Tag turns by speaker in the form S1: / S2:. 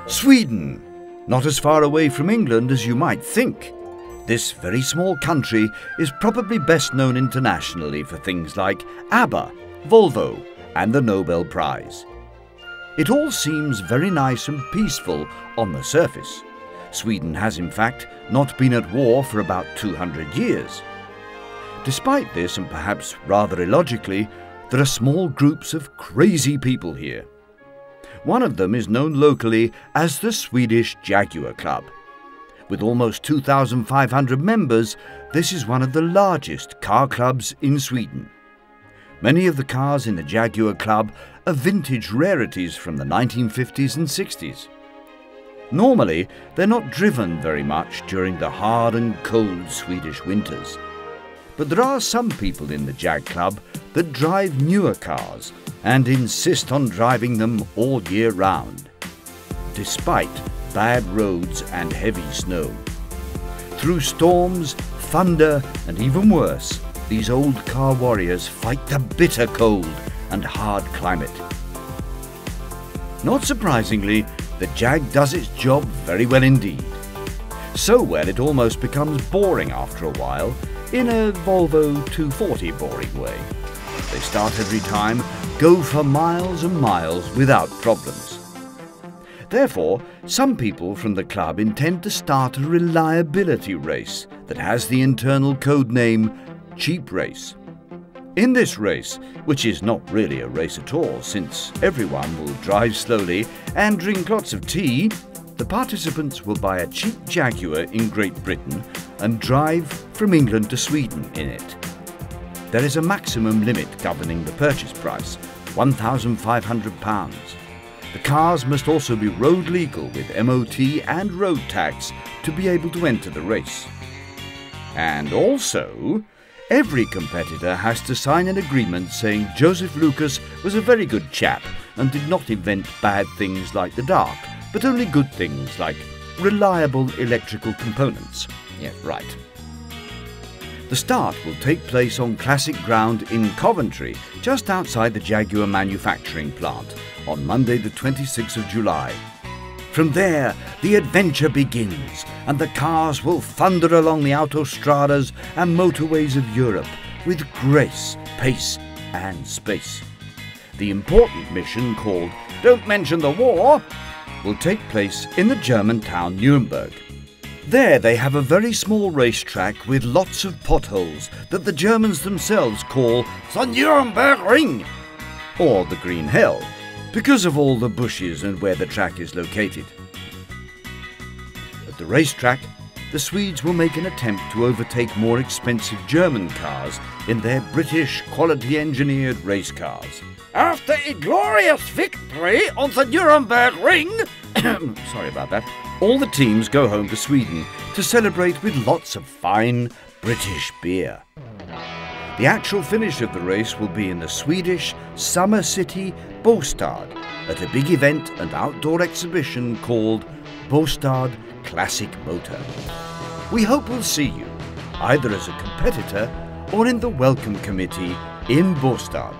S1: Sweden, not as far away from England as you might think. This very small country is probably best known internationally for things like ABBA, Volvo, and the Nobel Prize. It all seems very nice and peaceful on the surface. Sweden has in fact not been at war for about 200 years. Despite this, and perhaps rather illogically, there are small groups of crazy people here. One of them is known locally as the Swedish Jaguar Club. With almost 2,500 members, this is one of the largest car clubs in Sweden. Many of the cars in the Jaguar Club are vintage rarities from the 1950s and 60s. Normally, they're not driven very much during the hard and cold Swedish winters. But there are some people in the Jag Club that drive newer cars and insist on driving them all year round, despite bad roads and heavy snow. Through storms, thunder, and even worse, these old car warriors fight the bitter cold and hard climate. Not surprisingly, the Jag does its job very well indeed. So well it almost becomes boring after a while, in a Volvo 240 boring way. They start every time, go for miles and miles without problems. Therefore, some people from the club intend to start a reliability race that has the internal code name CheapRace. In this race, which is not really a race at all since everyone will drive slowly and drink lots of tea, the participants will buy a cheap Jaguar in Great Britain and drive from England to Sweden in it. There is a maximum limit governing the purchase price, £1,500. The cars must also be road legal with MOT and road tax to be able to enter the race. And also, every competitor has to sign an agreement saying Joseph Lucas was a very good chap and did not invent bad things like the dark, but only good things like reliable electrical components. Yeah, right. The start will take place on classic ground in Coventry, just outside the Jaguar manufacturing plant, on Monday the 26th of July. From there, the adventure begins, and the cars will thunder along the autostradas and motorways of Europe with grace, pace, and space. The important mission, called Don't Mention the War, will take place in the German town Nuremberg. There they have a very small racetrack with lots of potholes that the Germans themselves call the Nuremberg Ring, or the Green Hell, because of all the bushes and where the track is located. At the racetrack, the Swedes will make an attempt to overtake more expensive German cars in their British quality-engineered race cars. After a glorious victory on the Nuremberg Ring, sorry about that, all the teams go home to Sweden to celebrate with lots of fine British beer. The actual finish of the race will be in the Swedish summer city Båstad at a big event and outdoor exhibition called Båstad Classic Motor. We hope we'll see you, either as a competitor or in the welcome committee in Båstad.